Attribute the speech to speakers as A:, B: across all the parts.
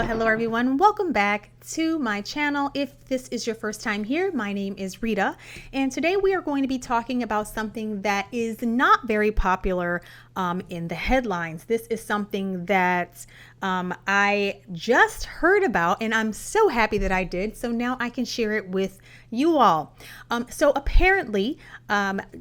A: Hello everyone. Welcome back to my channel. If this is your first time here, my name is Rita, and today we are going to be talking about something that is not very popular in the headlines. This is something that I just heard about, and I'm so happy that I did. So now I can share it with you all. So apparently,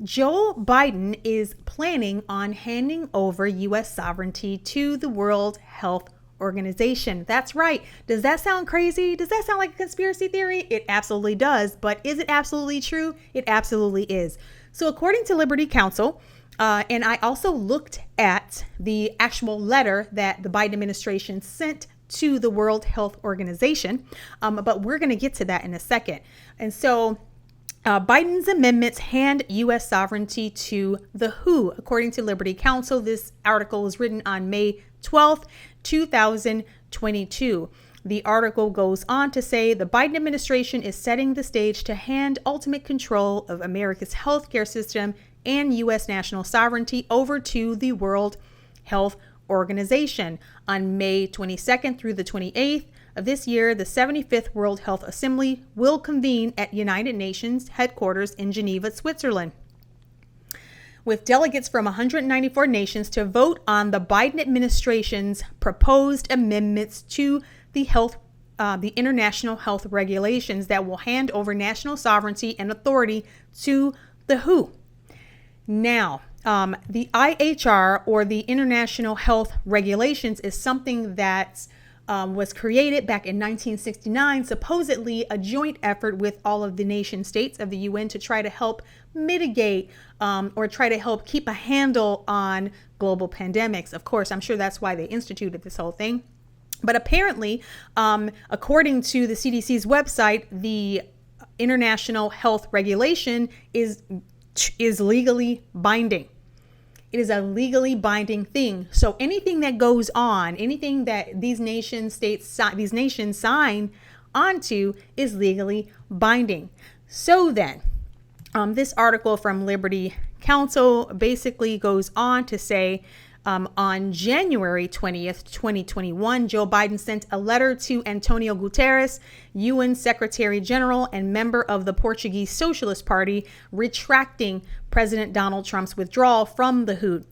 A: Joe Biden is planning on handing over U.S. sovereignty to the World Health Organization. That's right. Does that sound crazy? Does that sound like a conspiracy theory? It absolutely does. But is it absolutely true? It absolutely is. So according to Liberty Counsel, and I also looked at the actual letter that the Biden administration sent to the World Health Organization, but we're going to get to that in a second. And so Biden's amendments hand U.S. sovereignty to the WHO. According to Liberty Counsel, this article was written on May 12th, 2022. The article goes on to say the Biden administration is setting the stage to hand ultimate control of America's healthcare system and U.S. national sovereignty over to the World Health Organization. On May 22nd through the 28th of this year, the 75th World Health Assembly will convene at United Nations headquarters in Geneva, Switzerland, with delegates from 194 nations to vote on the Biden administration's proposed amendments to the international health regulations that will hand over national sovereignty and authority to the WHO. Now, the IHR, or the International Health Regulations, is something that was created back in 1969, supposedly a joint effort with all of the nation states of the UN to try to help mitigate or try to help keep a handle on global pandemics. Of course, I'm sure that's why they instituted this whole thing. But apparently, according to the CDC's website, the International Health Regulation is legally binding. It is a legally binding thing. So anything that goes on, anything that these nations sign onto is legally binding. So then, this article from Liberty Counsel basically goes on to say, on January 20th, 2021, Joe Biden sent a letter to Antonio Guterres, UN Secretary General and member of the Portuguese Socialist Party, retracting President Donald Trump's withdrawal from the WHO.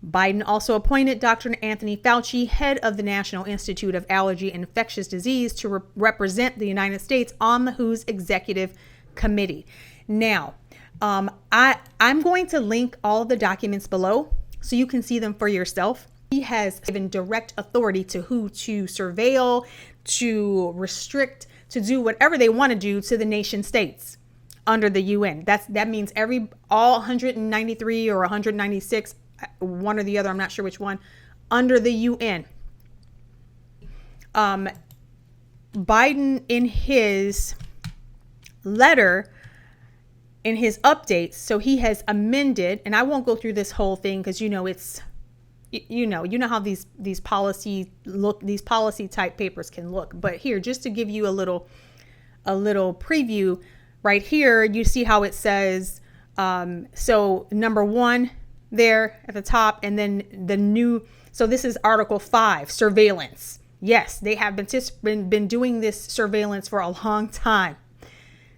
A: Biden also appointed Dr. Anthony Fauci, head of the National Institute of Allergy and Infectious Disease, to represent the United States on the WHO's executive committee. Now, I'm going to link all of the documents below so you can see them for yourself. He has given direct authority to WHO to surveil, to restrict, to do whatever they want to do to the nation states under the UN. That means all 193 or 196, one or the other, I'm not sure which one, under the UN. Biden, in his letter, in his updates, so he has amended, and I won't go through this whole thing because you know how these policy type papers can look. But here, just to give you a little preview, right here, you see how it says, so number 1 there at the top, and then so this is Article 5, surveillance. Yes, they have been doing this surveillance for a long time.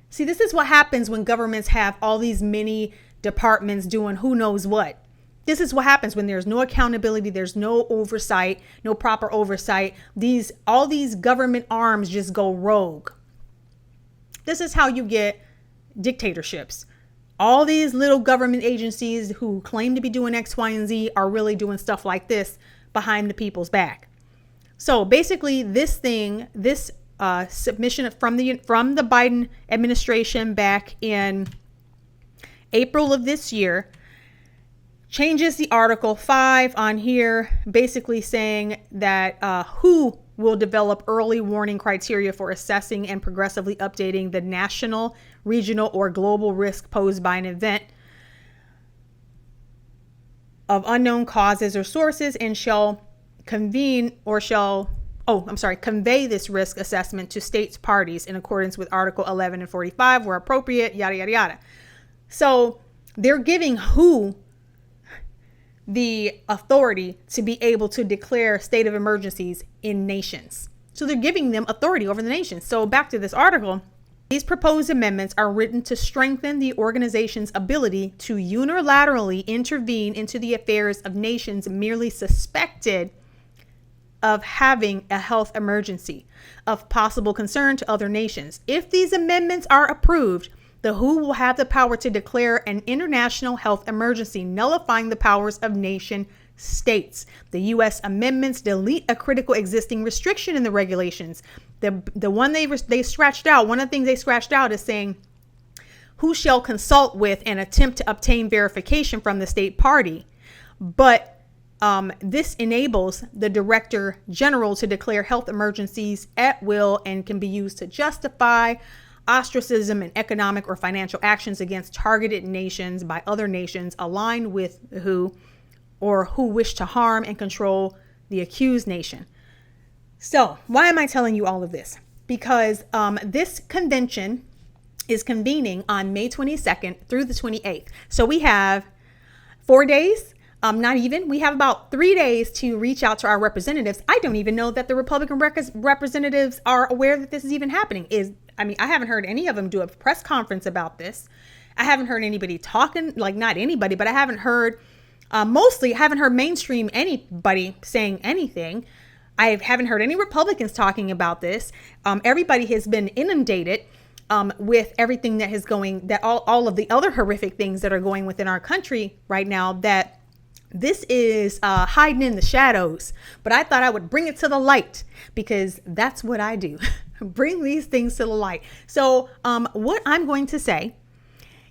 A: See, this is what happens when governments have all these mini departments doing who knows what. This is what happens when there's no accountability, there's no oversight, no proper oversight. All these government arms just go rogue. This is how you get dictatorships. All these little government agencies who claim to be doing X, Y, and Z are really doing stuff like this behind the people's back. So basically, this submission from the Biden administration back in April of this year changes the Article 5 on here, basically saying that WHO will develop early warning criteria for assessing and progressively updating the national, regional, or global risk posed by an event of unknown causes or sources, and shall convene or shall convey this risk assessment to states parties in accordance with Article 11 and 45 where appropriate, yada, yada, yada. So they're giving WHO the authority to be able to declare state of emergencies in nations. So they're giving them authority over the nations. So back to this article. These proposed amendments are written to strengthen the organization's ability to unilaterally intervene into the affairs of nations merely suspected of having a health emergency of possible concern to other nations. If these amendments are approved, the WHO will have the power to declare an international health emergency, nullifying the powers of nation states. The U.S. amendments delete a critical existing restriction in the regulations. The one they scratched out, one of the things they scratched out is saying, who shall consult with and attempt to obtain verification from the state party. But this enables the Director General to declare health emergencies at will and can be used to justify ostracism and economic or financial actions against targeted nations by other nations aligned with WHO or who wish to harm and control the accused nation. So why am I telling you all of this? Because this convention is convening on May 22nd through the 28th. So we have 4 days. Not even. We have about 3 days to reach out to our representatives. I don't even know that the Republican representatives are aware that this is even happening. I haven't heard any of them do a press conference about this. I haven't heard anybody talking, like not anybody, but I haven't heard, mostly haven't heard mainstream anybody saying anything. I haven't heard any Republicans talking about this. Everybody has been inundated with everything that is going, that all of the other horrific things that are going within our country right now, that this is hiding in the shadows. But I thought I would bring it to the light because that's what I do. Bring these things to the light. So what I'm going to say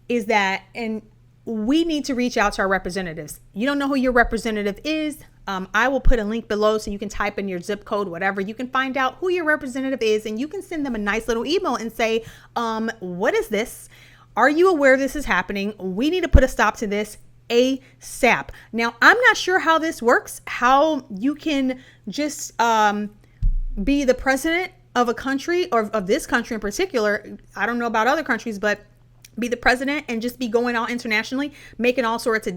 A: is that, and we need to reach out to our representatives. You don't know who your representative is. I will put a link below so you can type in your zip code, whatever. You can find out who your representative is and you can send them a nice little email and say, what is this? Are you aware this is happening? We need to put a stop to this ASAP. Now, I'm not sure how this works, how you can just be the president of a country, or of this country in particular. I don't know about other countries, but be the president and just be going out internationally, making all sorts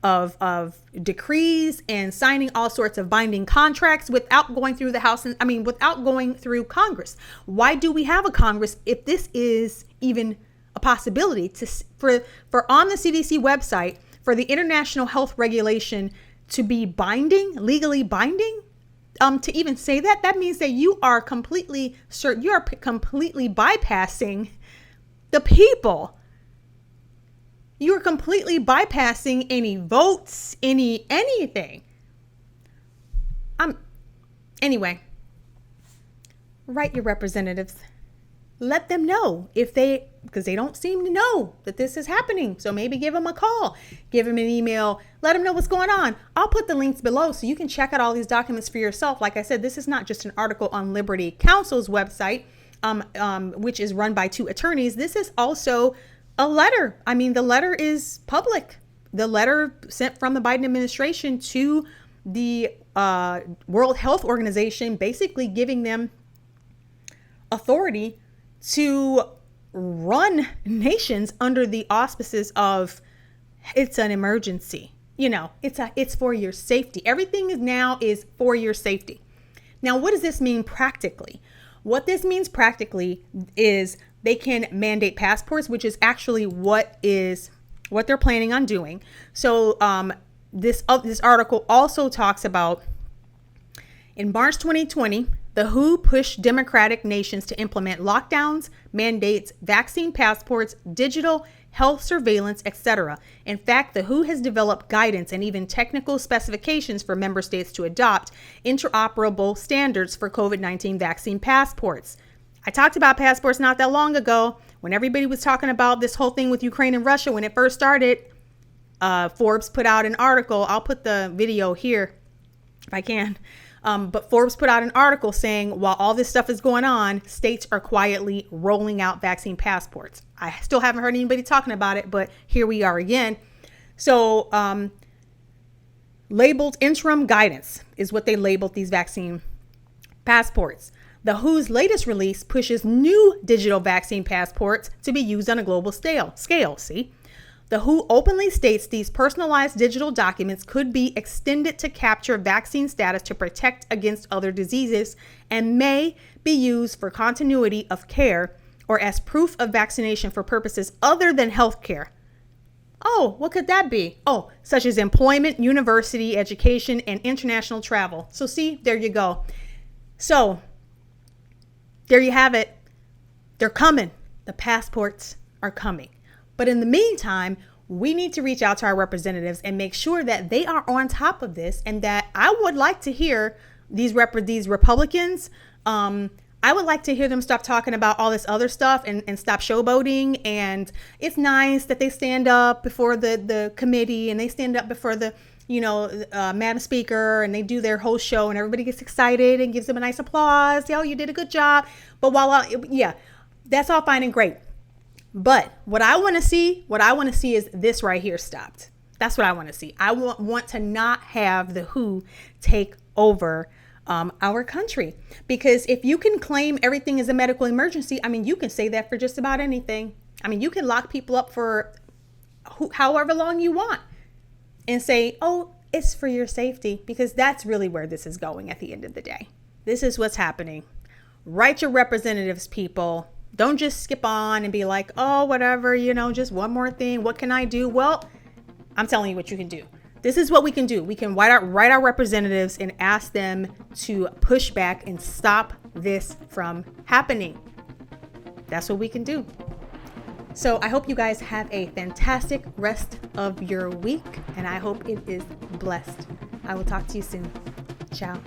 A: of decrees and signing all sorts of binding contracts without going through the House, without going through Congress. Why do we have a Congress if this is even a possibility for on the CDC website for the international health regulation to be binding, legally binding? To even say that means that you are completely bypassing the people. You are completely bypassing any votes, anything. Anyway, write your representatives. Let them know because they don't seem to know that this is happening. So maybe give them a call, give them an email, let them know what's going on. I'll put the links below so you can check out all these documents for yourself. Like I said, this is not just an article on Liberty Counsel's website, which is run by 2 attorneys. This is also a letter. The letter is public. The letter sent from the Biden administration to the World Health Organization, basically giving them authority to run nations under the auspices of it's an emergency. It's for your safety. Everything is for your safety. Now, what does this mean practically? What this means practically is they can mandate passports, which is actually what they're planning on doing. So this article also talks about in March 2020, the WHO pushed democratic nations to implement lockdowns, mandates, vaccine passports, digital health surveillance, etc. In fact, the WHO has developed guidance and even technical specifications for member states to adopt interoperable standards for COVID-19 vaccine passports. I talked about passports not that long ago when everybody was talking about this whole thing with Ukraine and Russia when it first started. Forbes put out an article. I'll put the video here if I can. But Forbes put out an article saying while all this stuff is going on, states are quietly rolling out vaccine passports. I still haven't heard anybody talking about it, but here we are again. So labeled interim guidance is what they labeled these vaccine passports. The WHO's latest release pushes new digital vaccine passports to be used on a global scale. See? The WHO openly states these personalized digital documents could be extended to capture vaccine status to protect against other diseases and may be used for continuity of care or as proof of vaccination for purposes other than healthcare. Oh, what could that be? Oh, such as employment, university, education, and international travel. So see, there you go. So there you have it. They're coming. The passports are coming. But in the meantime, we need to reach out to our representatives and make sure that they are on top of this, and that I would like to hear these Republicans, I would like to hear them stop talking about all this other stuff and stop showboating. And it's nice that they stand up before the committee and they stand up before the, Madam Speaker, and they do their whole show and everybody gets excited and gives them a nice applause. Yo, you did a good job. But that's all fine and great. But what I want to see is this right here stopped. That's what I want to see. I want to not have the WHO take over our country, because if you can claim everything is a medical emergency, you can say that for just about anything. You can lock people up for however long you want and say, oh, it's for your safety, because that's really where this is going at the end of the day. This is what's happening. Write your representatives, people. Don't just skip on and be like, oh, whatever, just one more thing. What can I do? Well, I'm telling you what you can do. This is what we can do. We can write our representatives and ask them to push back and stop this from happening. That's what we can do. So I hope you guys have a fantastic rest of your week, and I hope it is blessed. I will talk to you soon. Ciao.